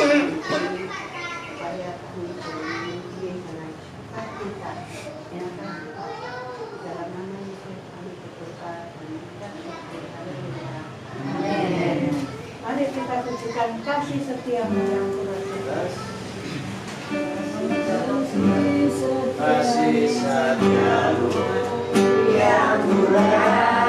supaya kami boleh dengan cepat kita yang akan dalam nama Yesus kami berdoa dan kita syukur. Haleluya. Amin. Mari kita pujikan kasih setiamu yang terus. Kasih setiamu yang merasakan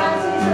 Kasih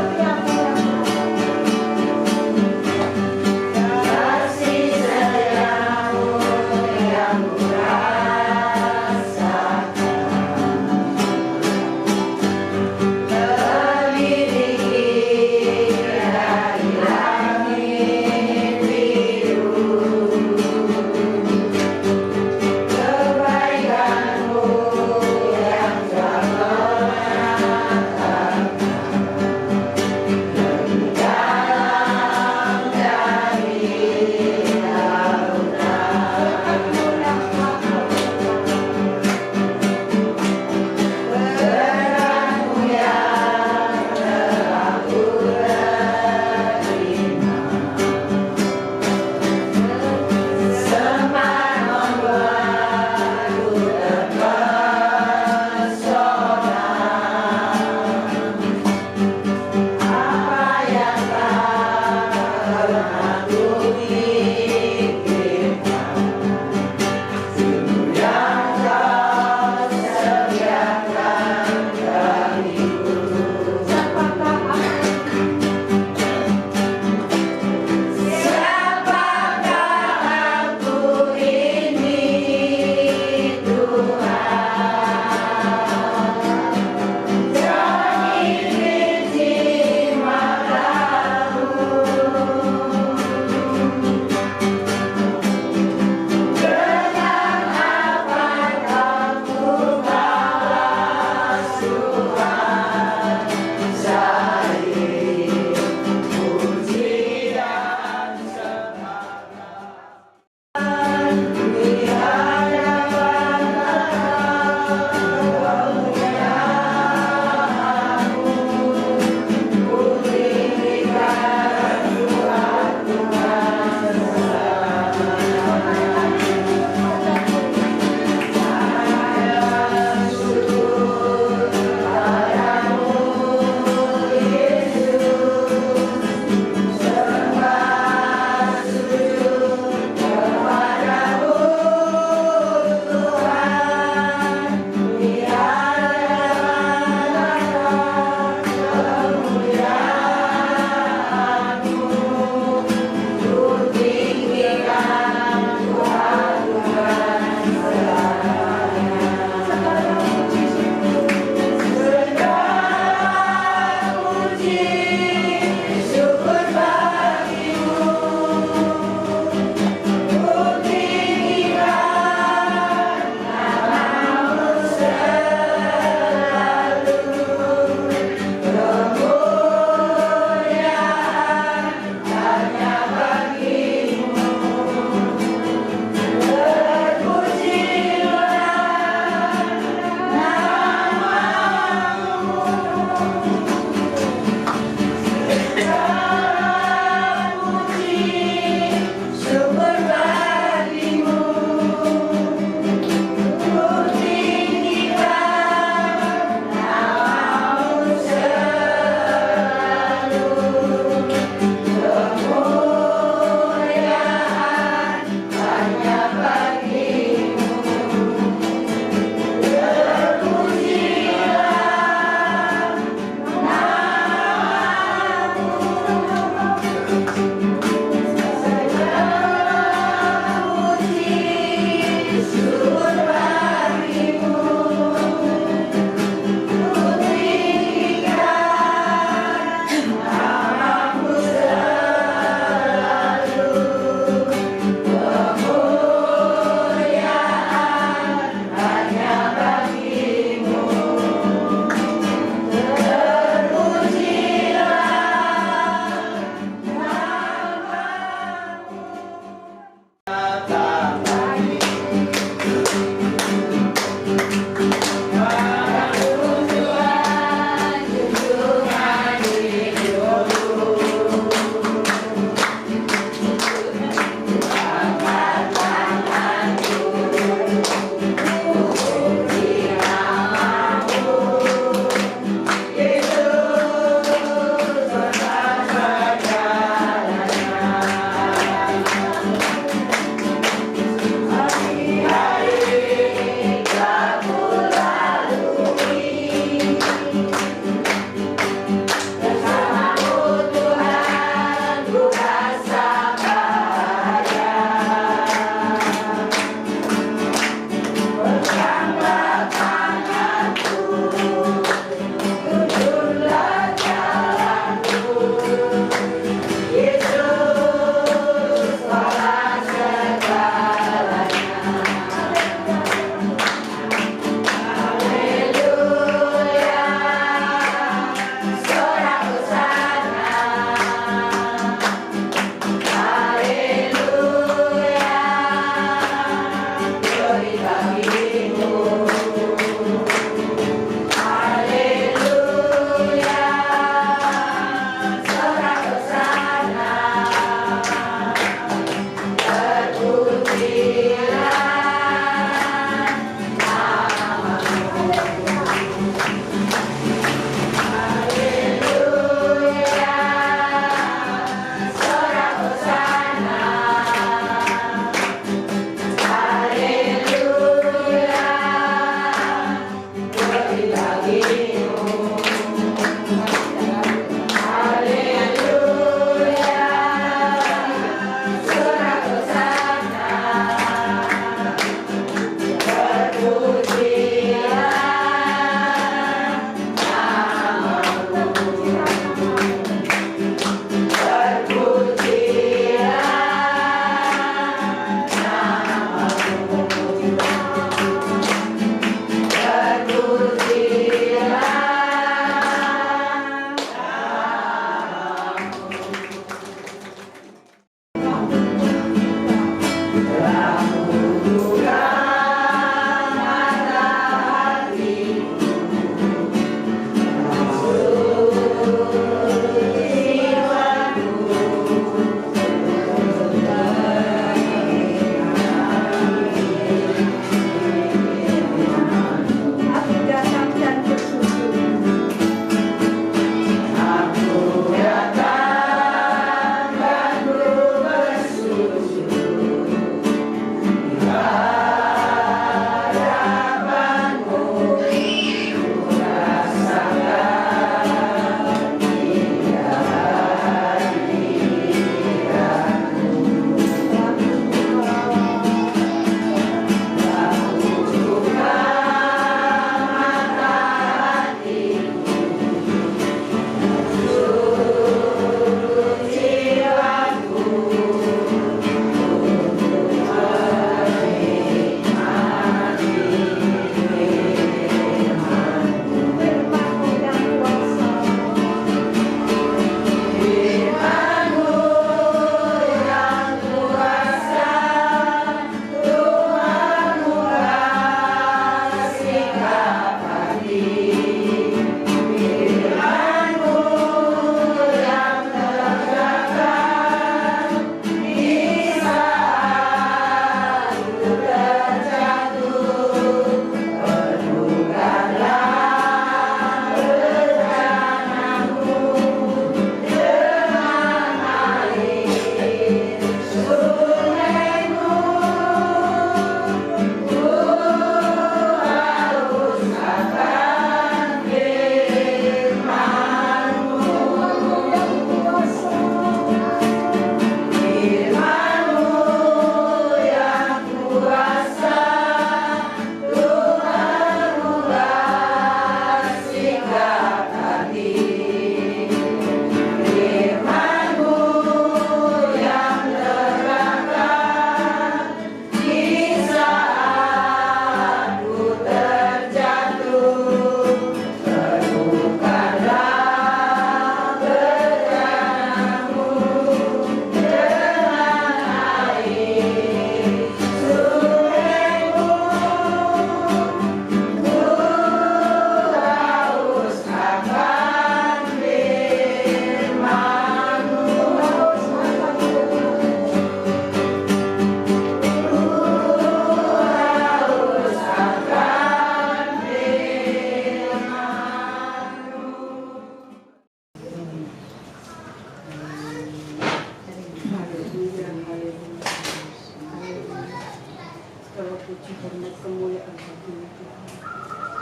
puji hormat kemuliaan bagi Tuhan.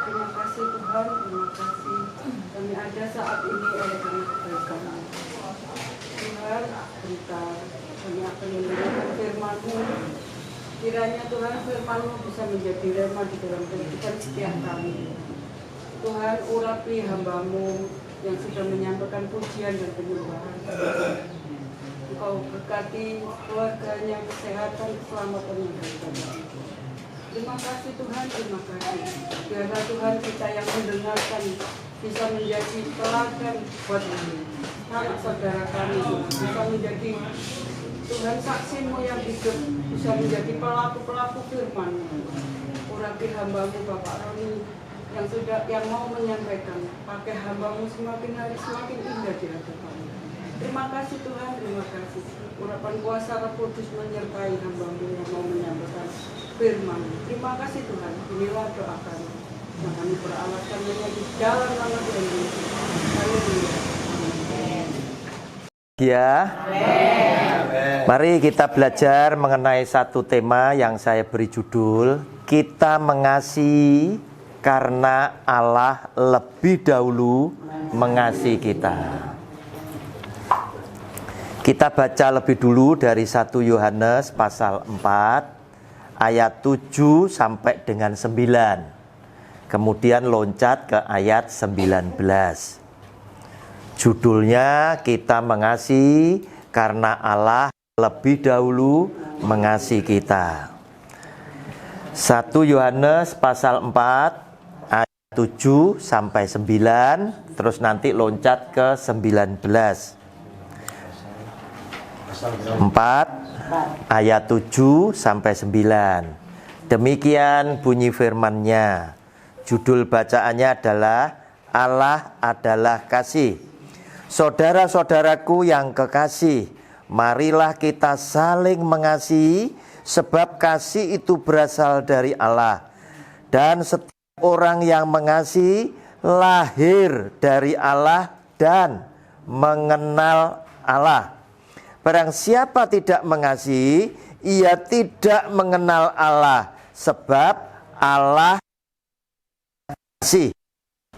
Terima kasih Tuhan, terima kasih kami ada saat ini oleh karena kebaikan-Mu. Tuhan, bentar kami akan mendengarkan firman-Mu. Kiranya Tuhan firman-Mu bisa menjadi rema di dalam kehidupan setiap kami. Tuhan, urapi hamba-Mu yang sudah menyampaikan pujian dan penyembahan. Engkau berkati keluarganya, kesehatan, keselamatan yang berbahagia. Terima kasih Tuhan, terima kasih. Biarlah Tuhan kita yang mendengarkan bisa menjadi teladan buat anak saudara kami, bisa menjadi Tuhan saksi-Mu yang hidup, bisa menjadi pelaku-pelaku firman-Mu. Urapi hamba-Mu Bapak Roni yang mau menyampaikan, pakai hamba-Mu semakin hari semakin indah di hadapan-Mu. Terima kasih Tuhan, terima kasih. Urapan kuasa Roh Kudus menyertai hamba-Mu yang mau menyampaikan firman. Terima kasih Tuhan, inilah doa kami. Yang kami beralaskan di dalam nama Tuhan Yesus. Haleluya. Ya, mari kita belajar mengenai satu tema yang saya beri judul, kita mengasihi karena Allah lebih dahulu mengasihi kita. Kita baca lebih dulu dari 1 Yohanes pasal 4 ayat 7 sampai dengan 9. Kemudian loncat ke ayat 19. Judulnya kita mengasihi karena Allah lebih dahulu mengasihi kita. 1 Yohanes pasal 4 ayat 7 sampai 9, terus nanti loncat ke 19. 4 ayat 7 sampai 9. Demikian bunyi firman-Nya. Judul bacaannya adalah Allah adalah kasih. Saudara-saudaraku yang kekasih, marilah kita saling mengasihi, sebab kasih itu berasal dari Allah. Dan setiap orang yang mengasihi lahir dari Allah dan mengenal Allah. Barang siapa tidak mengasihi, ia tidak mengenal Allah, sebab Allah kasih.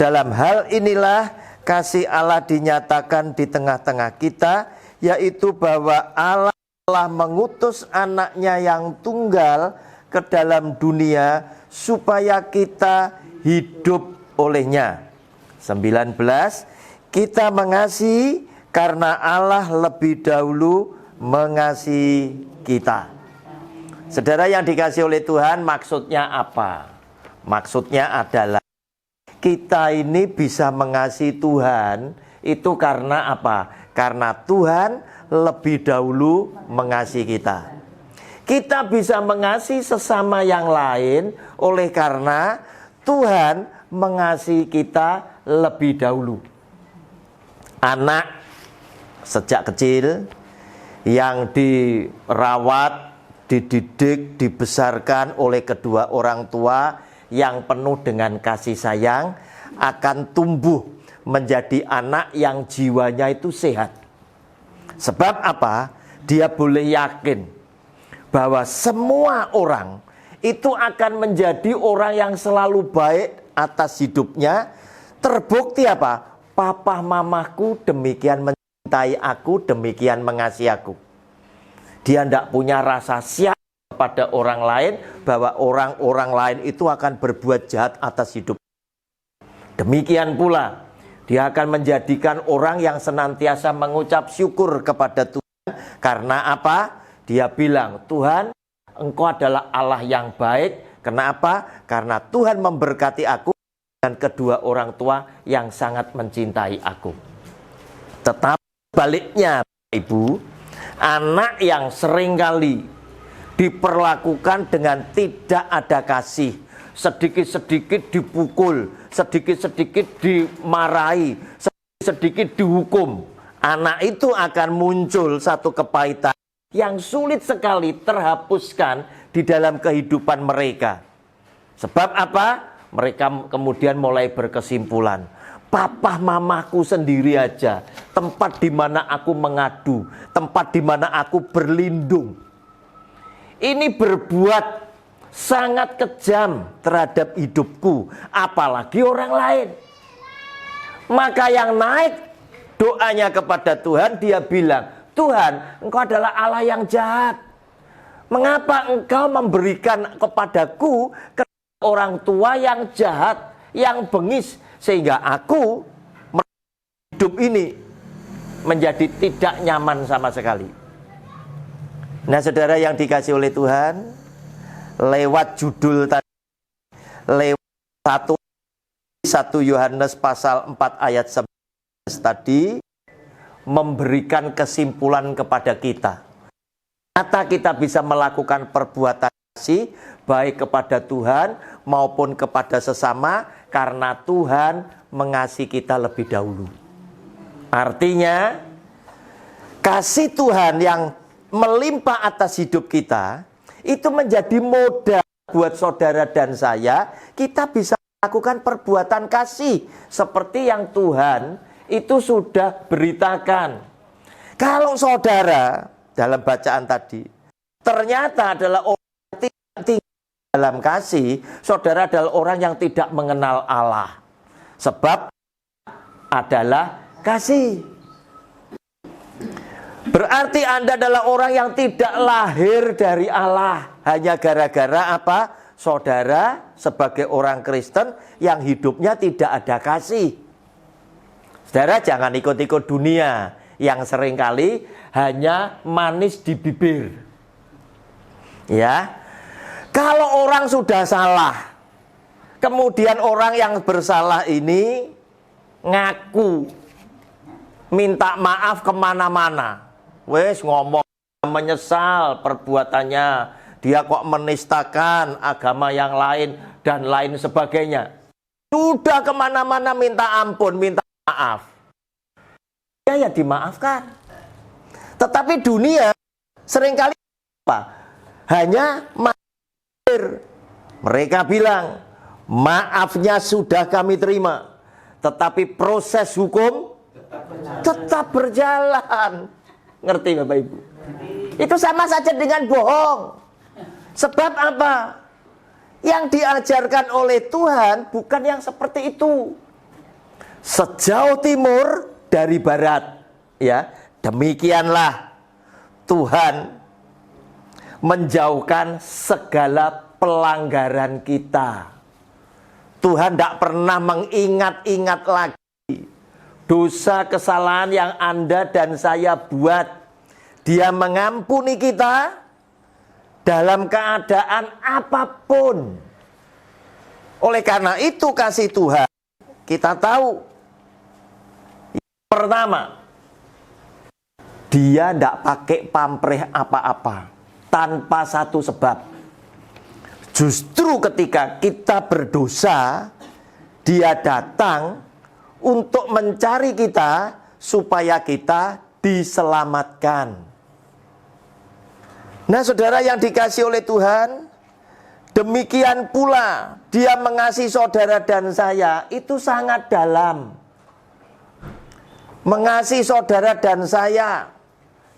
Dalam hal inilah kasih Allah dinyatakan di tengah-tengah kita, yaitu bahwa Allah telah mengutus anaknya yang tunggal ke dalam dunia supaya kita hidup olehnya. 19. Kita mengasihi karena Allah lebih dahulu mengasihi kita. Saudara yang dikasihi oleh Tuhan, maksudnya apa? Maksudnya adalah kita ini bisa mengasihi Tuhan itu karena apa? Karena Tuhan lebih dahulu mengasihi kita. Kita bisa mengasihi sesama yang lain oleh karena Tuhan mengasihi kita lebih dahulu. Anak sejak kecil yang dirawat, dididik, dibesarkan oleh kedua orang tua yang penuh dengan kasih sayang akan tumbuh menjadi anak yang jiwanya itu sehat. Sebab apa? Dia boleh yakin bahwa semua orang itu akan menjadi orang yang selalu baik atas hidupnya. Terbukti apa? Papa mamaku demikian mencintai aku, demikian mengasihi aku. Dia tidak punya rasa siap kepada orang lain, bahwa orang-orang lain itu akan berbuat jahat atas hidup. Demikian pula, dia akan menjadikan orang yang senantiasa mengucap syukur kepada Tuhan. Karena apa? Dia bilang, Tuhan, Engkau adalah Allah yang baik. Kenapa? Karena Tuhan memberkati aku dan kedua orang tua yang sangat mencintai aku. Tetapi baliknya, Ibu, anak yang seringkali diperlakukan dengan tidak ada kasih, sedikit-sedikit dipukul, sedikit-sedikit dimarahi, sedikit-sedikit dihukum, anak itu akan muncul satu kepahitan yang sulit sekali terhapuskan di dalam kehidupan mereka. Sebab apa? Mereka kemudian mulai berkesimpulan, papa mamaku sendiri aja, tempat di mana aku mengadu, tempat di mana aku berlindung. Ini berbuat sangat kejam terhadap hidupku, apalagi orang lain. Maka yang naik doanya kepada Tuhan, dia bilang, Tuhan, Engkau adalah Allah yang jahat. Mengapa Engkau memberikan kepadaku orang tua yang jahat, yang bengis, sehingga aku hidup ini menjadi tidak nyaman sama sekali. Nah, saudara yang dikasih oleh Tuhan, lewat judul tadi, lewat 1 Yohanes pasal 4 ayat 11 tadi, memberikan kesimpulan kepada kita. Ternyata kita bisa melakukan perbuatan kasih, baik kepada Tuhan maupun kepada sesama, karena Tuhan mengasihi kita lebih dahulu. Artinya, kasih Tuhan yang melimpah atas hidup kita, itu menjadi modal buat saudara dan saya, kita bisa melakukan perbuatan kasih seperti yang Tuhan itu sudah beritakan. Kalau saudara dalam bacaan tadi ternyata adalah orang yang tidak tinggal dalam kasih, saudara adalah orang yang tidak mengenal Allah. Sebab adalah kasih. Berarti Anda adalah orang yang tidak lahir dari Allah. Hanya gara-gara apa? Saudara sebagai orang Kristen yang hidupnya tidak ada kasih. Saudara jangan ikut-ikut dunia yang seringkali hanya manis di bibir. Ya. Kalau orang sudah salah, kemudian orang yang bersalah ini ngaku, minta maaf kemana-mana. Wes ngomong menyesal perbuatannya, dia kok menistakan agama yang lain dan lain sebagainya. Sudah kemana-mana minta ampun, minta maaf. Ya dimaafkan. Tetapi dunia seringkali apa? Hanya maafir. Mereka bilang, maafnya sudah kami terima. Tetapi proses hukum tetap berjalan. Ngerti Bapak Ibu? Itu sama saja dengan bohong. Sebab apa? Yang diajarkan oleh Tuhan bukan yang seperti itu. Sejauh timur dari barat, ya, demikianlah Tuhan menjauhkan segala pelanggaran kita. Tuhan tidak pernah mengingat-ingat lagi dosa kesalahan yang Anda dan saya buat. Dia mengampuni kita dalam keadaan apapun. Oleh karena itu kasih Tuhan, kita tahu, pertama, dia tidak pakai pamrih apa-apa tanpa satu sebab. Justru ketika kita berdosa, dia datang untuk mencari kita supaya kita diselamatkan. Nah, saudara yang dikasihi oleh Tuhan, demikian pula dia mengasihi saudara dan saya, itu sangat dalam. Mengasihi saudara dan saya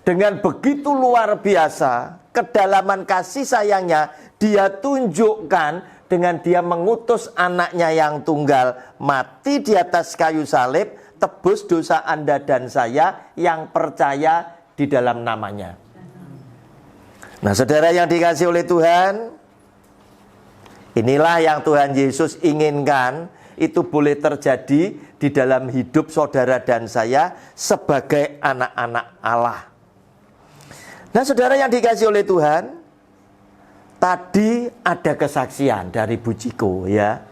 dengan begitu luar biasa, kedalaman kasih sayangnya dia tunjukkan dengan dia mengutus anaknya yang tunggal mati di atas kayu salib, tebus dosa Anda dan saya yang percaya di dalam namanya. Nah, saudara yang dikasihi oleh Tuhan, inilah yang Tuhan Yesus inginkan itu boleh terjadi di dalam hidup saudara dan saya sebagai anak-anak Allah. Nah, saudara yang dikasihi oleh Tuhan, tadi ada kesaksian dari Bu Ciko, ya.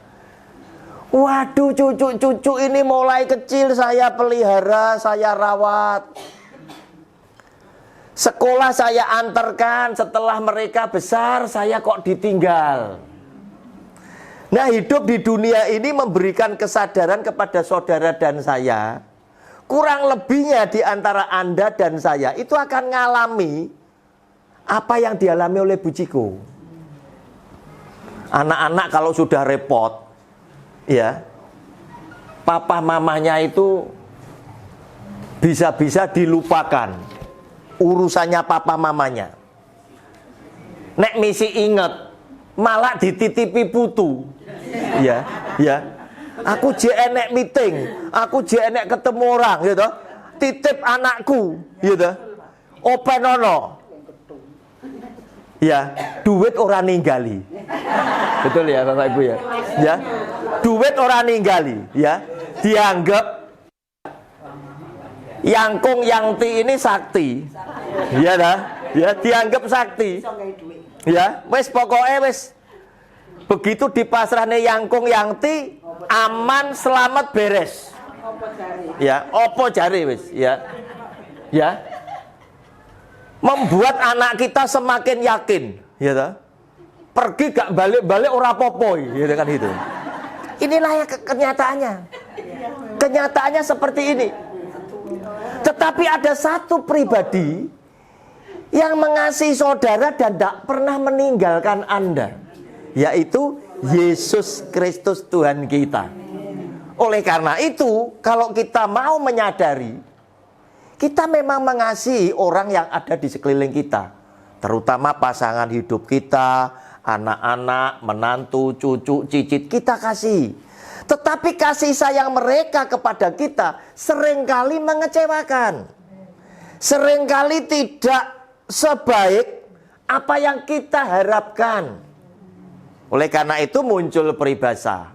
Waduh, cucu-cucu ini mulai kecil saya pelihara, saya rawat. Sekolah saya antarkan, setelah mereka besar saya kok ditinggal. Nah, hidup di dunia ini memberikan kesadaran kepada saudara dan saya. Kurang lebihnya di antara Anda dan saya itu akan ngalami apa yang dialami oleh Bu Ciko. Anak-anak kalau sudah repot, ya, papa mamanya itu bisa-bisa dilupakan urusannya papa mamanya. Nek misi inget, malah dititipi putu. Ya, ya. Aku je enek meeting, aku je enek ketemu orang, gitu. Titip anakku, gitu. Openono. Ya, duit orang ninggali. Betul ya Bapak Ibu ya? Ya. Duit orang ninggali, ya. Dianggap Yangkung Yangti ini sakti. Iya dah. Ya, dianggap sakti. Ya, wis pokoknya wis begitu dipasrahne Yangkung Yangti aman selamat beres. Ya, opo jare wis, ya. Ya. Membuat anak kita semakin yakin, ya toh. Pergi gak balik-balik ora popo, gitu kan itu. Inilah ya kenyataannya. Kenyataannya seperti ini. Tetapi ada satu pribadi yang mengasihi saudara dan tidak pernah meninggalkan Anda, yaitu Yesus Kristus Tuhan kita. Oleh karena itu, kalau kita mau menyadari, kita memang mengasihi orang yang ada di sekeliling kita, terutama pasangan hidup kita, anak-anak, menantu, cucu, cicit, kita kasih. Tetapi kasih sayang mereka kepada kita seringkali mengecewakan. Seringkali tidak sebaik apa yang kita harapkan. Oleh karena itu muncul peribahasa,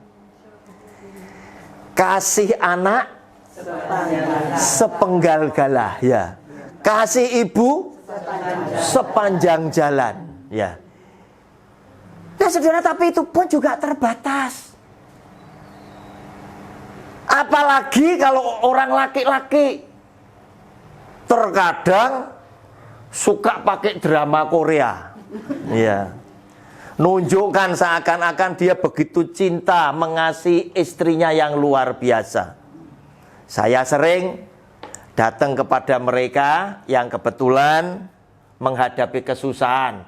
kasih anak sepenggal galah, ya. Kasih ibu sepanjang jalan, ya. Nah saudara, tapi itu pun juga terbatas. Apalagi kalau orang laki-laki terkadang suka pakai drama Korea, ya. Nunjukkan seakan-akan dia begitu cinta mengasihi istrinya yang luar biasa. Saya sering datang kepada mereka yang kebetulan menghadapi kesusahan.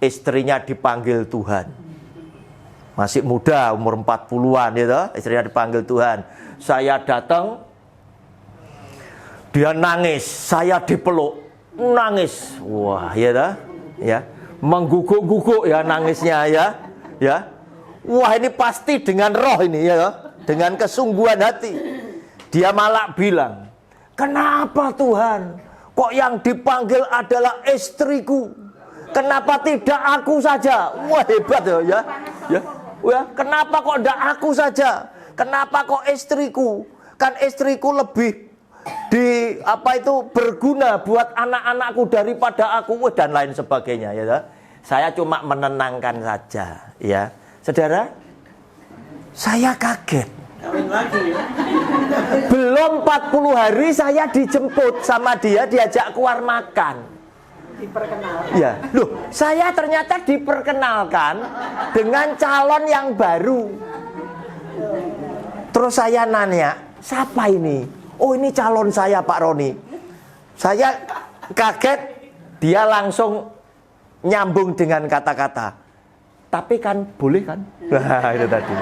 Istrinya dipanggil Tuhan. Masih muda, umur 40-an gitu, istrinya dipanggil Tuhan. Saya datang, dia nangis, saya dipeluk, nangis. Wah, ya dah, ya. Mengguguk-guguk ya nangisnya, ya. Ya. Wah, ini pasti dengan roh ini, ya, dengan kesungguhan hati. Dia malah bilang, kenapa Tuhan, kok yang dipanggil adalah istriku? Kenapa tidak aku saja? Wah, hebat ya. Ya. Ya, kenapa kok tidak aku saja? Kenapa kok istriku? Kan istriku lebih berguna buat anak-anakku daripada aku, dan lain sebagainya, ya. Saya cuma menenangkan saja, ya. Saudara, saya kaget. Belum 40 hari saya dijemput sama dia, diajak keluar makan. Diperkenalkan. Ya, loh, saya ternyata diperkenalkan dengan calon yang baru. Terus saya nanya, siapa ini? Oh, ini calon saya, Pak Roni. Saya kaget, dia langsung nyambung dengan kata-kata, tapi kan boleh kan? Nah, itu tadi.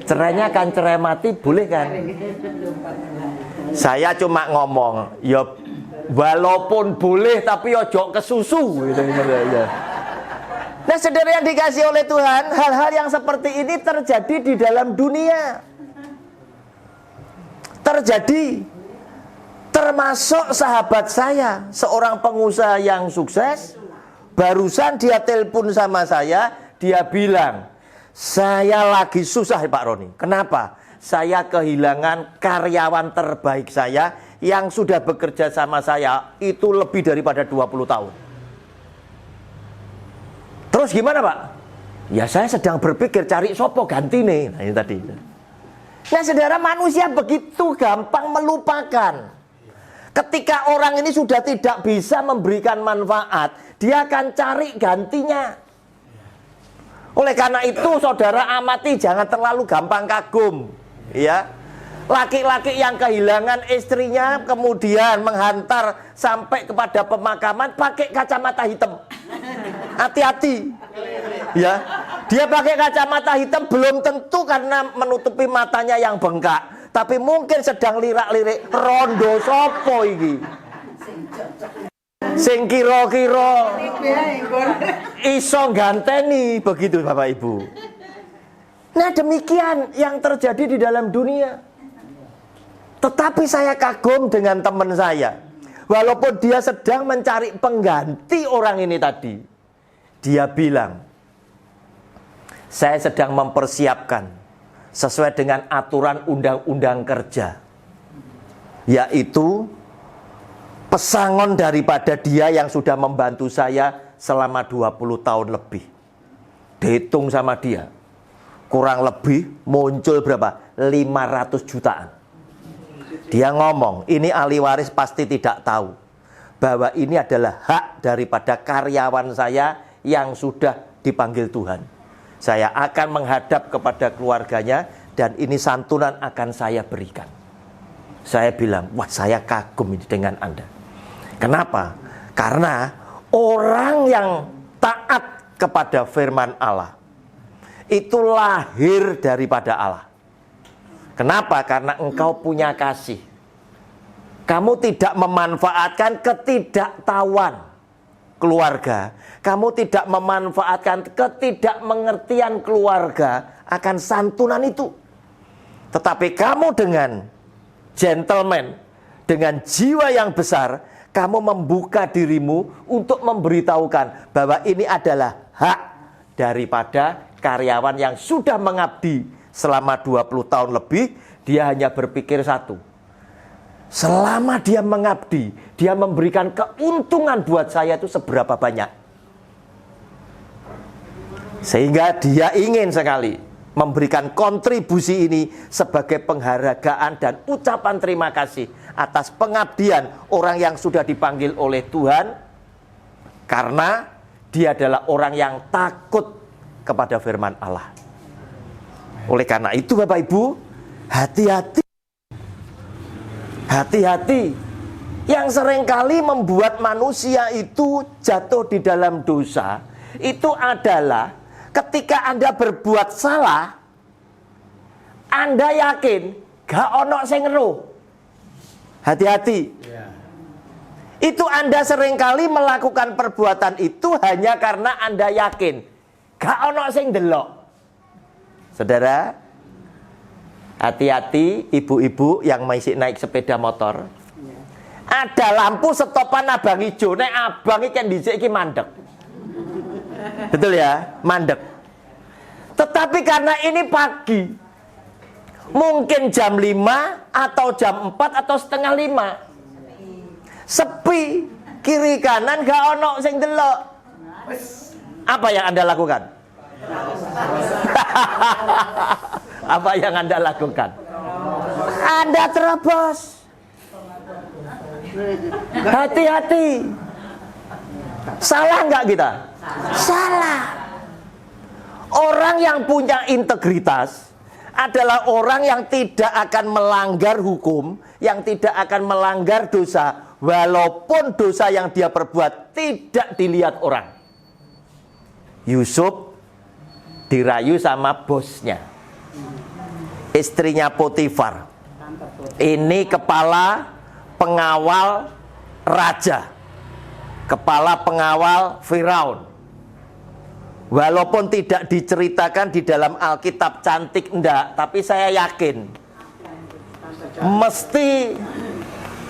Cerainya kan cerai mati, boleh kan? Saya cuma ngomong, ya walaupun boleh tapi ojo kesusu gitu. Nah saudara yang dikasih oleh Tuhan, hal-hal yang seperti ini terjadi di dalam dunia. Terjadi. Termasuk sahabat saya, seorang pengusaha yang sukses. Barusan dia telepon sama saya, dia bilang, saya lagi susah Pak Roni. Kenapa? Saya kehilangan karyawan terbaik saya yang sudah bekerja sama saya itu lebih daripada 20 tahun. Terus gimana Pak? Ya saya sedang berpikir cari sopo ganti nih. Nah ini tadi. Nah saudara, manusia begitu gampang melupakan. Ketika orang ini sudah tidak bisa memberikan manfaat, dia akan cari gantinya. Oleh karena itu saudara amati, jangan terlalu gampang kagum, ya. Laki-laki yang kehilangan istrinya kemudian menghantar sampai kepada pemakaman pakai kacamata hitam. Hati-hati. Ya. Dia pakai kacamata hitam belum tentu karena menutupi matanya yang bengkak, tapi mungkin sedang lirak-lirik rondo sopo iki. Sing kira-kira iso ganteni, begitu Bapak Ibu. Nah, demikian yang terjadi di dalam dunia. Tetapi saya kagum dengan teman saya. Walaupun dia sedang mencari pengganti orang ini tadi, dia bilang, saya sedang mempersiapkan sesuai dengan aturan undang-undang kerja, yaitu pesangon daripada dia yang sudah membantu saya selama 20 tahun lebih. Dihitung sama dia, kurang lebih muncul berapa? 500 jutaan. Dia ngomong, ini ahli waris pasti tidak tahu bahwa ini adalah hak daripada karyawan saya yang sudah dipanggil Tuhan. Saya akan menghadap kepada keluarganya dan ini santunan akan saya berikan. Saya bilang, wah saya kagum ini dengan Anda. Kenapa? Karena orang yang taat kepada firman Allah itu lahir daripada Allah. Kenapa? Karena engkau punya kasih. Kamu tidak memanfaatkan ketidaktahuan keluarga. Kamu tidak memanfaatkan ketidakmengertian keluarga akan santunan itu. Tetapi kamu dengan gentleman, dengan jiwa yang besar, kamu membuka dirimu untuk memberitahukan bahwa ini adalah hak daripada karyawan yang sudah mengabdi selama 20 tahun lebih. Dia hanya berpikir satu, selama dia mengabdi, dia memberikan keuntungan buat saya itu seberapa banyak. Sehingga dia ingin sekali memberikan kontribusi ini sebagai penghargaan dan ucapan terima kasih atas pengabdian orang yang sudah dipanggil oleh Tuhan, karena dia adalah orang yang takut kepada firman Allah. Oleh karena itu Bapak Ibu, hati-hati. Hati-hati. Yang seringkali membuat manusia itu jatuh di dalam dosa, itu adalah ketika Anda berbuat salah, Anda yakin gak ono sing ngeruh. Hati-hati. Itu Anda seringkali melakukan perbuatan itu hanya karena Anda yakin gak ono sing delok. Saudara, hati-hati ibu-ibu yang masih naik sepeda motor. Ada lampu stopan abang hijau, nek abang iki dhisik iki mandek. Betul ya? Mandek. Tetapi karena ini pagi, mungkin jam 5 atau jam 4 atau setengah 5, sepi, kiri kanan gak ono sing delok. Apa yang Anda lakukan? Apa yang Anda lakukan? Anda terobos. Hati-hati. Salah nggak kita? Salah. Orang yang punya integritas adalah orang yang tidak akan melanggar hukum, yang tidak akan melanggar dosa, walaupun dosa yang dia perbuat tidak dilihat orang. Yusuf dirayu sama bosnya, istrinya Potifar. Ini kepala pengawal raja, kepala pengawal Firaun. Walaupun tidak diceritakan di dalam Alkitab cantik enggak, tapi saya yakin mesti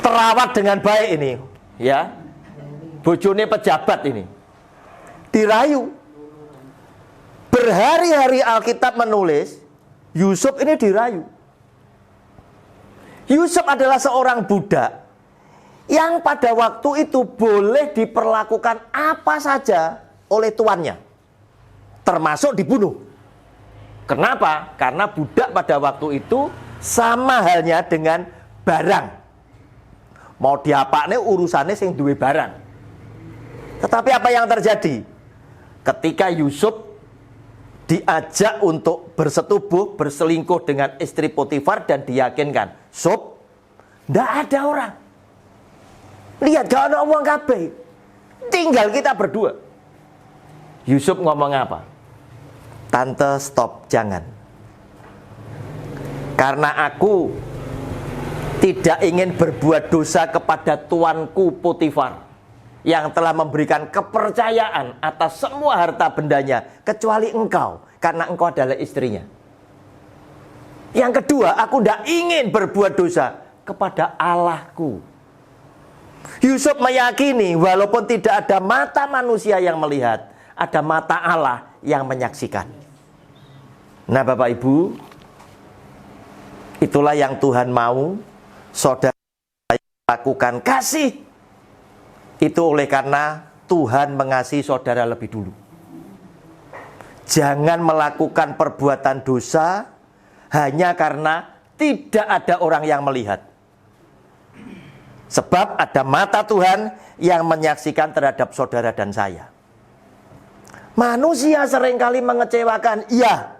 terawat dengan baik ini, ya. Bojone pejabat ini dirayu. Berhari-hari Alkitab menulis Yusuf ini dirayu. Yusuf adalah seorang budak yang pada waktu itu boleh diperlakukan apa saja oleh tuannya, termasuk dibunuh. Kenapa? Karena budak pada waktu itu sama halnya dengan barang. Mau diapakne urusannya sing duwe barang. Tetapi apa yang terjadi? Ketika Yusuf diajak untuk bersetubuh, berselingkuh dengan istri Potifar dan diyakinkan, sob, ndak ada orang. Lihat gak ada uang kabeh. Tinggal kita berdua. Yusuf ngomong apa? Tante, stop, jangan. Karena aku tidak ingin berbuat dosa kepada tuanku Potifar. yang telah memberikan kepercayaan atas semua harta bendanya kecuali engkau, karena engkau adalah istrinya. Yang kedua, aku tidak ingin berbuat dosa kepada Allahku. Yusuf meyakini walaupun tidak ada mata manusia yang melihat, ada mata Allah yang menyaksikan. Nah Bapak Ibu, itulah yang Tuhan mau saudara lakukan kasih. Itu oleh karena Tuhan mengasihi saudara lebih dulu. Jangan melakukan perbuatan dosa hanya karena tidak ada orang yang melihat. Sebab ada mata Tuhan yang menyaksikan terhadap saudara dan saya. Manusia seringkali mengecewakan, iya.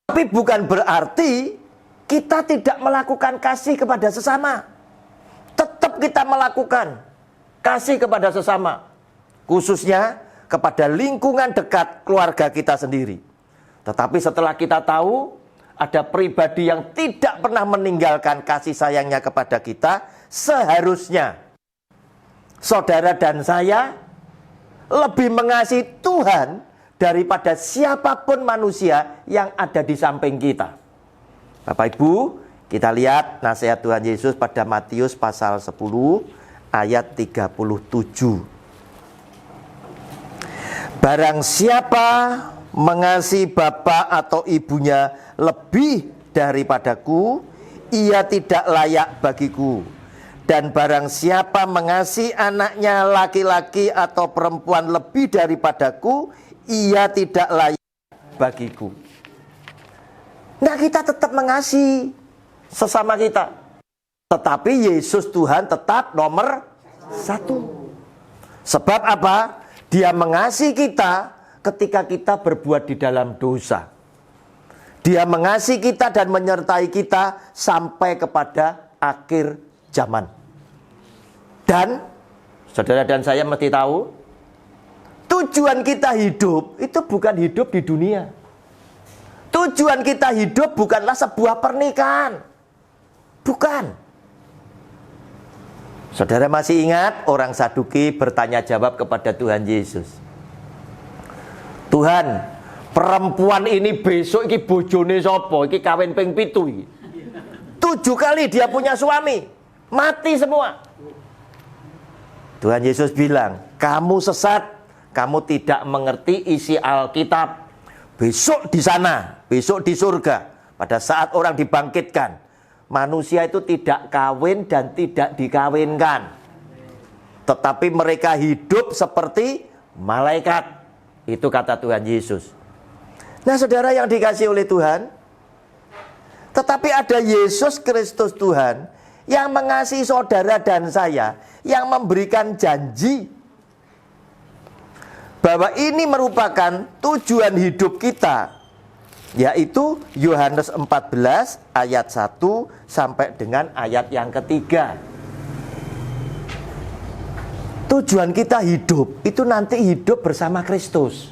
Tapi bukan berarti kita tidak melakukan kasih kepada sesama. Tetap kita melakukan kasih kepada sesama, khususnya kepada lingkungan dekat keluarga kita sendiri. Tetapi setelah kita tahu ada pribadi yang tidak pernah meninggalkan kasih sayangnya kepada kita, seharusnya saudara dan saya lebih mengasihi Tuhan daripada siapapun manusia yang ada di samping kita. Bapak Ibu, kita lihat nasihat Tuhan Yesus pada Matius pasal 10 ayat 37. Barang siapa mengasihi bapa atau ibunya lebih daripadaku, ia tidak layak bagiku. Dan barang siapa mengasihi anaknya laki-laki atau perempuan lebih daripadaku, ia tidak layak bagiku. Nah, kita tetap mengasihi sesama kita, tetapi Yesus Tuhan tetap nomor 1. Sebab apa? Dia mengasihi kita ketika kita berbuat di dalam dosa. Dia mengasihi kita dan menyertai kita sampai kepada akhir zaman. Dan saudara dan saya mesti tahu, tujuan kita hidup itu bukan hidup di dunia. Tujuan kita hidup bukanlah sebuah pernikahan. Bukan. Saudara masih ingat orang Saduki bertanya jawab kepada Tuhan Yesus. Tuhan, perempuan ini besok iki bojone sapa? Iki kawin ping 7 iki. 7 kali dia punya suami, mati semua. Tuhan Yesus bilang, kamu sesat, kamu tidak mengerti isi Alkitab. Besok di sana, besok di surga, pada saat orang dibangkitkan, manusia itu tidak kawin dan tidak dikawinkan, tetapi mereka hidup seperti malaikat. Itu kata Tuhan Yesus. Nah saudara yang dikasihi oleh Tuhan, tetapi ada Yesus Kristus Tuhan yang mengasihi saudara dan saya, yang memberikan janji bahwa ini merupakan tujuan hidup kita, yaitu Yohanes 14 ayat 1 sampai dengan ayat yang ketiga. Tujuan kita hidup itu nanti hidup bersama Kristus.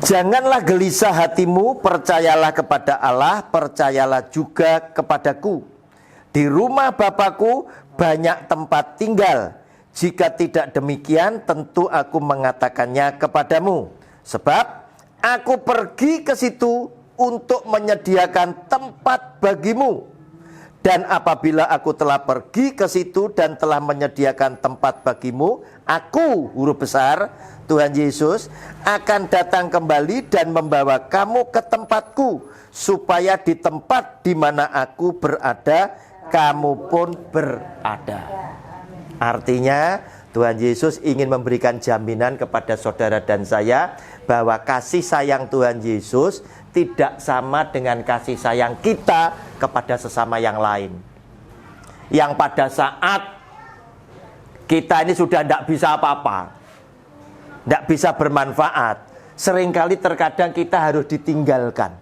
Janganlah gelisah hatimu, percayalah kepada Allah, percayalah juga kepadaku. Di rumah Bapakku banyak tempat tinggal. Jika tidak demikian, tentu aku mengatakannya kepadamu. Sebab aku pergi ke situ untuk menyediakan tempat bagimu. Dan apabila aku telah pergi ke situ dan telah menyediakan tempat bagimu, aku, huruf besar, Tuhan Yesus, akan datang kembali dan membawa kamu ke tempatku, supaya di tempat di mana aku berada, kamu pun berada. Artinya, Tuhan Yesus ingin memberikan jaminan kepada saudara dan saya bahwa kasih sayang Tuhan Yesus tidak sama dengan kasih sayang kita kepada sesama yang lain. Yang pada saat kita ini sudah tidak bisa apa-apa, tidak bisa bermanfaat, seringkali terkadang kita harus ditinggalkan.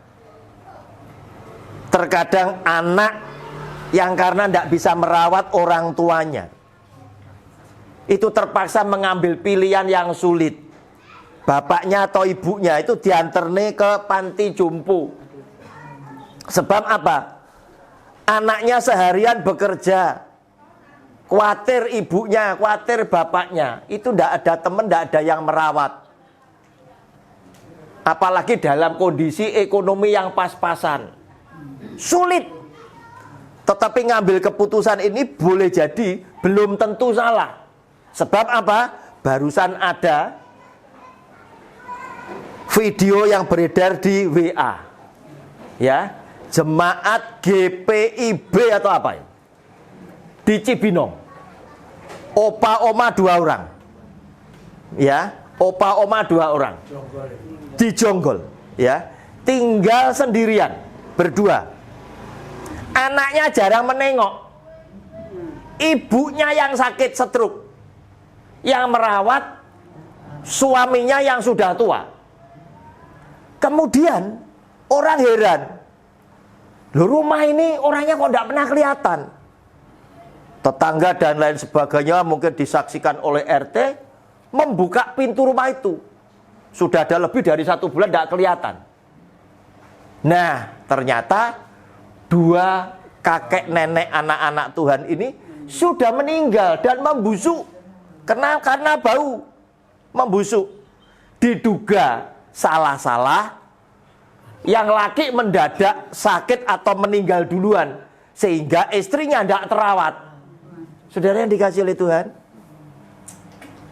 Terkadang anak yang karena tidak bisa merawat orang tuanya, itu terpaksa mengambil pilihan yang sulit. Bapaknya atau ibunya itu dianterne ke panti jompo. Sebab apa? Anaknya seharian bekerja, khawatir ibunya, khawatir bapaknya. Itu tidak ada teman, tidak ada yang merawat. Apalagi dalam kondisi ekonomi yang pas-pasan. Sulit. Tetapi ngambil keputusan ini boleh jadi belum tentu salah. Sebab apa? Barusan ada video yang beredar di WA. Ya, jemaat GPIB atau apa ya? Di Cibinong. Opa oma 2 orang. Ya, opa oma 2 orang. Di Jonggol, ya. Tinggal sendirian, berdua. Anaknya jarang menengok. Ibunya yang sakit stroke. Yang merawat suaminya yang sudah tua. Kemudian orang heran. Loh, rumah ini orangnya kok tidak pernah kelihatan. Tetangga dan lain sebagainya mungkin disaksikan oleh RT. Membuka pintu rumah itu. Sudah ada lebih dari 1 bulan tidak kelihatan. Nah, ternyata 2 kakek nenek anak-anak Tuhan ini sudah meninggal dan membusuk. Karena bau membusuk. Diduga salah-salah. Yang laki mendadak sakit atau meninggal duluan. Sehingga istrinya tidak terawat. Saudara yang dikasih oleh Tuhan.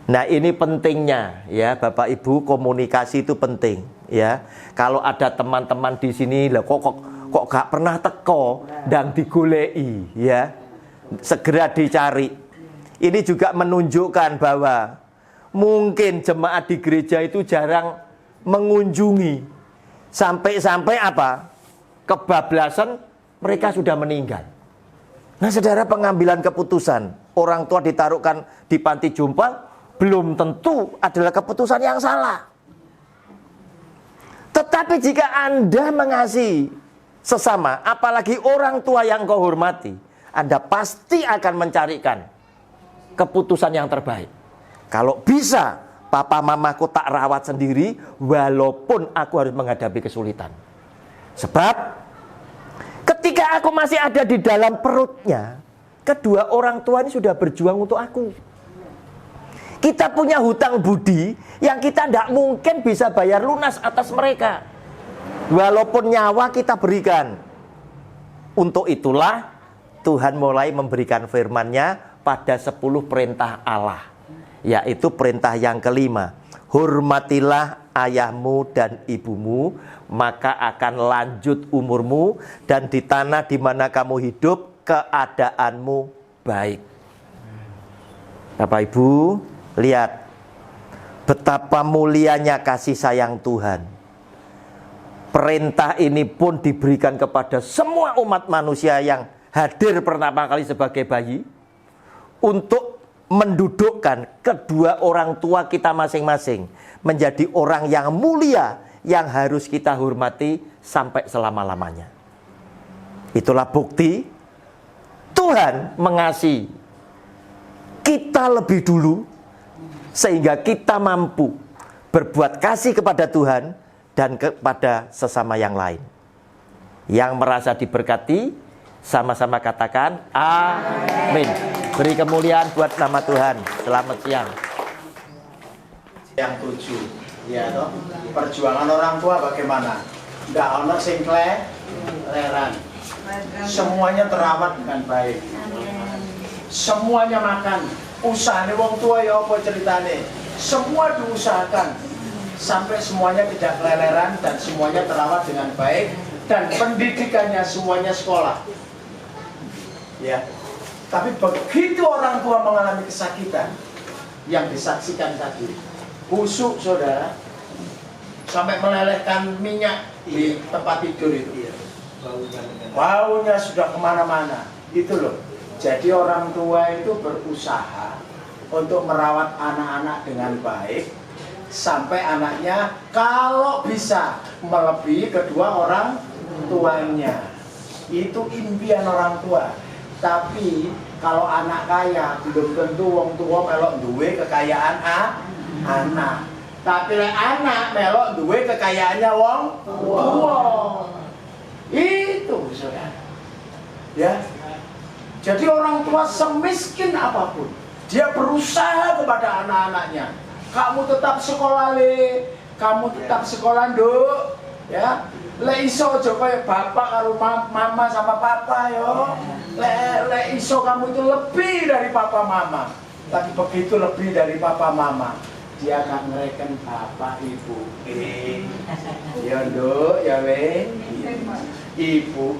Nah, ini pentingnya ya Bapak Ibu, komunikasi itu penting ya. Kalau ada teman-teman di sini lah kok gak pernah teko dan digolei ya. Segera dicari. Ini juga menunjukkan bahwa mungkin jemaat di gereja itu jarang mengunjungi. Sampai-sampai apa? Kebablasan mereka sudah meninggal. Nah, saudara, pengambilan keputusan orang tua ditaruhkan di panti jompo belum tentu adalah keputusan yang salah. Tetapi jika Anda mengasihi sesama, apalagi orang tua yang kau hormati, Anda pasti akan mencarikan keputusan yang terbaik. Kalau bisa, papa mamaku tak rawat sendiri, walaupun aku harus menghadapi kesulitan. Sebab ketika aku masih ada di dalam perutnya, kedua orang tua ini sudah berjuang untuk aku. Kita punya hutang budi yang kita tidak mungkin bisa bayar lunas atas mereka. Walaupun nyawa kita berikan. Untuk itulah Tuhan mulai memberikan firman-Nya pada 10 perintah Allah. Yaitu perintah yang kelima. Hormatilah ayahmu dan ibumu, maka akan lanjut umurmu, dan di tanah di mana kamu hidup keadaanmu baik. Bapak Ibu, lihat betapa mulianya kasih sayang Tuhan. Perintah ini pun diberikan kepada semua umat manusia yang hadir pertama kali sebagai bayi, untuk mendudukkan kedua orang tua kita masing-masing menjadi orang yang mulia, yang harus kita hormati sampai selama-lamanya. Itulah bukti Tuhan mengasihi kita lebih dulu, sehingga kita mampu berbuat kasih kepada Tuhan dan kepada sesama yang lain. Yang merasa diberkati, sama-sama katakan amin. Beri kemuliaan buat nama Tuhan. Selamat siang. Yang 7, ya toh, perjuangan orang tua bagaimana? Nggak ono sing kleran. Semuanya terawat dengan baik. Semuanya makan. Usahane wong tua ya apa ceritane? Semua diusahakan sampai semuanya tidak keleleran dan semuanya terawat dengan baik, dan pendidikannya semuanya sekolah. Ya. Tapi begitu orang tua mengalami kesakitan yang disaksikan tadi, busuk saudara, sampai melelehkan minyak di tempat tidur itu. Baunya sudah kemana-mana. Itu loh. Jadi orang tua itu berusaha untuk merawat anak-anak dengan baik, sampai anaknya kalau bisa melebihi kedua orang tuanya. Itu impian orang tua. Tapi kalau anak kaya belum tentu wong tua melok duwe kekayaan anak. Tapi anak melok duwe kekayaannya wong tua. Itu saudara. Ya. Jadi orang tua semiskin apapun, dia berusaha kepada anak-anaknya. Kamu tetap sekolah le, kamu tetap sekolah nduk, ya. Lek iso aja kaya bapak karo mama sama papa yo. Lek iso kamu itu lebih dari papa mama. Tapi begitu lebih dari papa mama, dia akan mereken bapak ibu ya nduk ya we ibu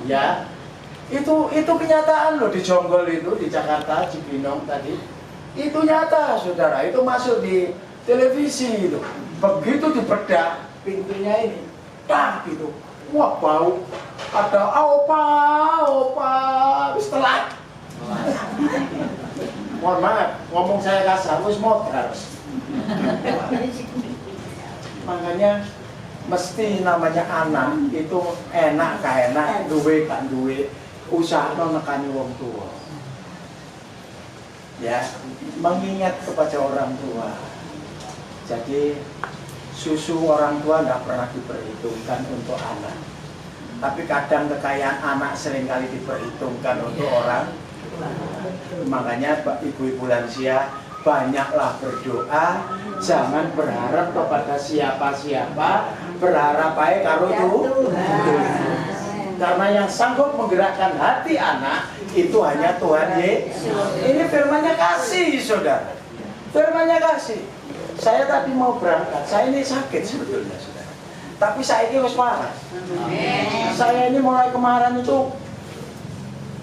ya. Itu kenyataan loh di Jonggol itu, di Jakarta, Cibinong tadi. Itu nyata saudara, itu masuk di televisi itu. Begitu dibedah pintunya ini, tak gitu, wah bau, ada opa, setelah mohon maaf, ngomong saya kasar, wis modar. Makanya mesti namanya anak itu enak gak enak, duwe gak duwe, usaha nekani wong tua. Ya, mengingat kepada orang tua. Jadi susu orang tua nggak pernah diperhitungkan untuk anak, tapi kadang kekayaan anak seringkali diperhitungkan untuk orang. Makanya ibu-ibu lansia banyaklah berdoa, jangan berharap kepada siapa-siapa, berharap baik karo Tuhan. Karena yang sanggup menggerakkan hati anak itu hanya Tuhan Yesus. Ini firman-Nya kasih, saudara. Firman-Nya kasih. Saya tadi mau berangkat, saya ini sakit sebetulnya, saudara. Tapi saya ini harus waras. Saya ini mulai kemarin itu,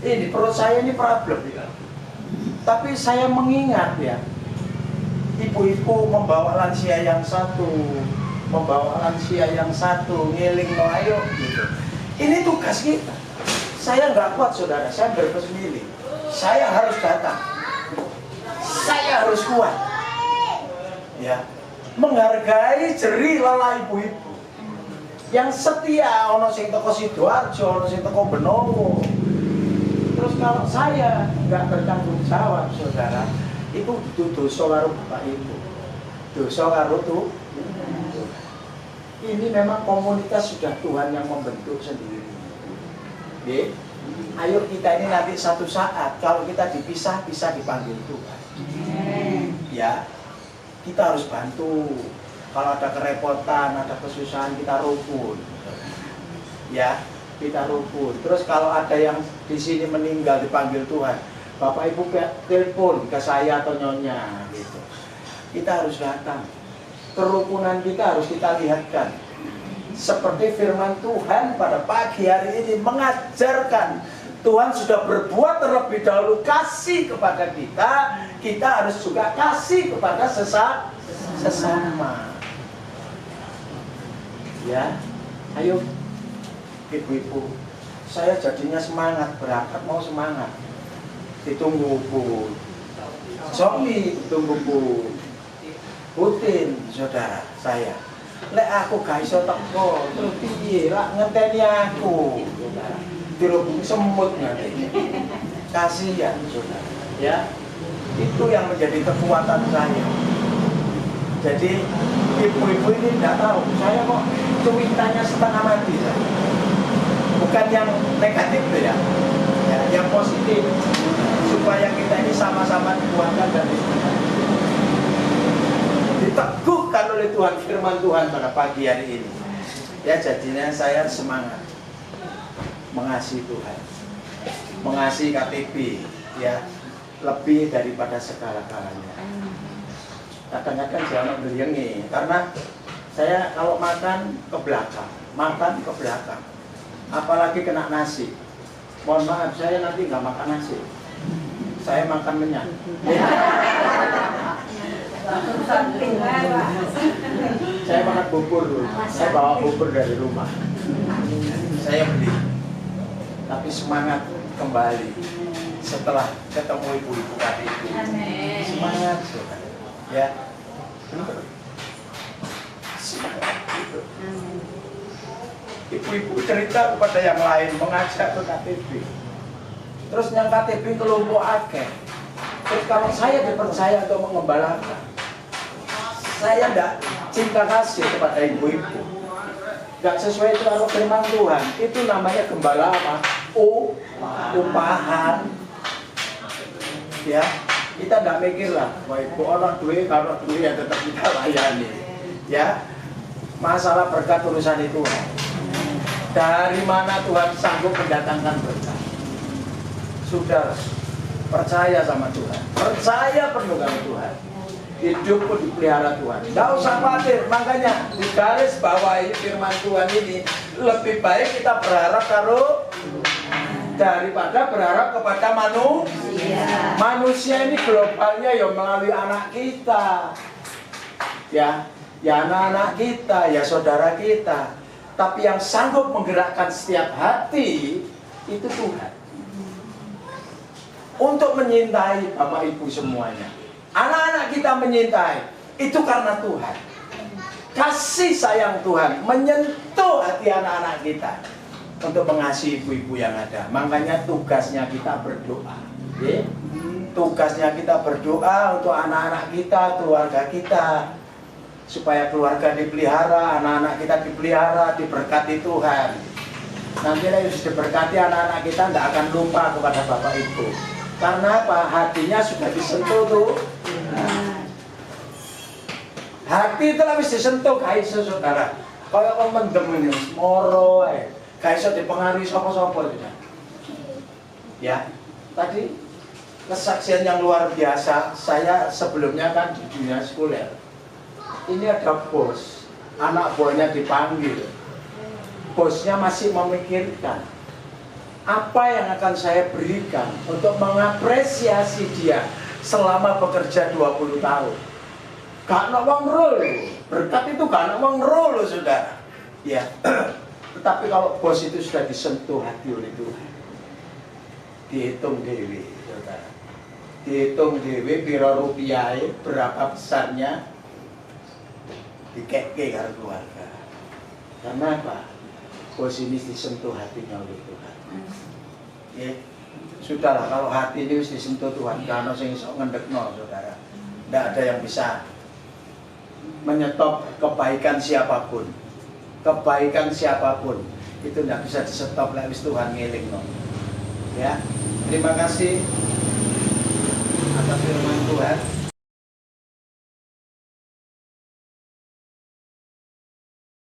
ini perut saya ini problem. Tapi saya mengingat ya, ibu-ibu membawa lansia yang satu, ngiling no ayo gitu. Ini tugas kita. Saya nggak kuat saudara, saya berpemilih. Saya harus datang. Saya harus kuat. Ya, menghargai jerih lelah ibu-ibu yang setia. Ono sing teko Sidoarjo, ono sing teko Benowo. Terus kalau saya nggak bertanggung jawab saudara, itu dosa karo bapak ibu, dosa karo tuh. Ini memang komunitas sudah Tuhan yang membentuk sendiri. Oke? Ayo kita ini nanti satu saat kalau kita dipisah bisa dipanggil Tuhan. Ya, kita harus bantu. Kalau ada kerepotan, ada kesusahan kita rukun. Ya, kita rukun. Terus kalau ada yang di sini meninggal dipanggil Tuhan, Bapak Ibu telepon ke saya atau nyonya gitu. Kita harus datang. Kerukunan kita harus kita lihatkan. Seperti firman Tuhan pada pagi hari ini mengajarkan, Tuhan sudah berbuat terlebih dahulu kasih kepada kita, kita harus juga kasih kepada sesama. Ya, ayo ibu-ibu, saya jadinya semangat berangkat, mau semangat. Ditunggu Bu Somi, ditunggu Bu Putin, saudara saya. Lek aku gak iso teko, terus piye lak ngenteni aku. Saudara. Dirubung semut nanti. Kasihan, saudara. Ya. Itu yang menjadi kekuatan saya. Jadi ibu-ibu ini tidak tahu, saya kok cuitannya setengah mati. Bukan yang negatif ya. Ya, yang positif supaya kita ini sama-sama dikuatkan dan diteguhkan oleh Tuhan, firman Tuhan pada pagi hari ini. Ya, jadinya saya semangat mengasihi Tuhan, mengasihi KTB, ya, lebih daripada segala-galanya. Kadang-kadang jangan beriengi, karena saya kalau makan ke belakang, apalagi kena nasi. Mohon maaf, saya nanti nggak makan nasi, saya makan menyan. Saya makan bubur dulu. Saya bawa bubur dari rumah. Saya beli. Tapi semangat kembali setelah ketemu ibu-ibu tadi itu. Semangat, saudara. Ya. Semangat gitu. Ibu-ibu cerita kepada yang lain, mengajak ke KTB. Terus yang KTB kelompok akeh. Terus kalau saya dipercaya untuk mengembalakan, saya tidak cinta kasih kepada ibu-ibu, nggak sesuai dengan firman Tuhan. Itu namanya gembala apa? upahan. Ya, kita nggak mikir lah, wah ibu orang duit, kalau duit ya tetap kita layani. Ya, masalah berkat urusan itu. Dari mana Tuhan sanggup mendatangkan berkat? Sudah percaya sama Tuhan, percaya penuh sama Tuhan. Hidup pun dipelihara Tuhan. Tidak usah khawatir. Makanya di garis bawahi firman Tuhan ini, lebih baik kita berharap kalau daripada berharap kepada manusia. Manusia ini globalnya ya melalui anak kita, ya anak-anak kita, ya saudara kita. Tapi yang sanggup menggerakkan setiap hati itu Tuhan. Untuk menyintai Bapak Ibu semuanya. Anak-anak kita menyintai, itu karena Tuhan. Kasih sayang Tuhan menyentuh hati anak-anak kita untuk mengasihi ibu-ibu yang ada. Makanya tugasnya kita berdoa. Ya? Tugasnya kita berdoa untuk anak-anak kita, keluarga kita. Supaya keluarga dipelihara, anak-anak kita dipelihara, diberkati Tuhan. Nanti harus diberkati anak-anak kita, tidak akan lupa kepada Bapak Ibu. Karena apa? Hatinya sudah disentuh tuh. Hati itu habis disentuh, gak iso saudara. Kalau kau mendem ini, moro, gak iso dipengaruhi sopo-sopo. Ya, tadi kesaksian yang luar biasa. Saya sebelumnya kan di dunia sekuler. Ini ada bos, anak buahnya dipanggil. Bosnya masih memikirkan apa yang akan saya berikan untuk mengapresiasi dia selama bekerja 20 tahun. Gak ada uang roll, berkat itu gak ada uang roll, saudara. Ya, tetapi kalau bos itu sudah disentuh hati oleh Tuhan, dihitung dewi, saudara. Dihitung dewi, biro rupiah berapa besarnya, dikeke karo keluarga. Karena apa? Bos ini disentuh hatinya oleh Tuhan. Ya, sudahlah kalau hati ini disentuh Tuhan, karena sing sok ngendekno, saudara. Tidak ada yang bisa menyetop kebaikan siapapun. Kebaikan siapapun itu tidak bisa disetop lewat Tuhan ngiling. Ya, terima kasih atas firman Tuhan.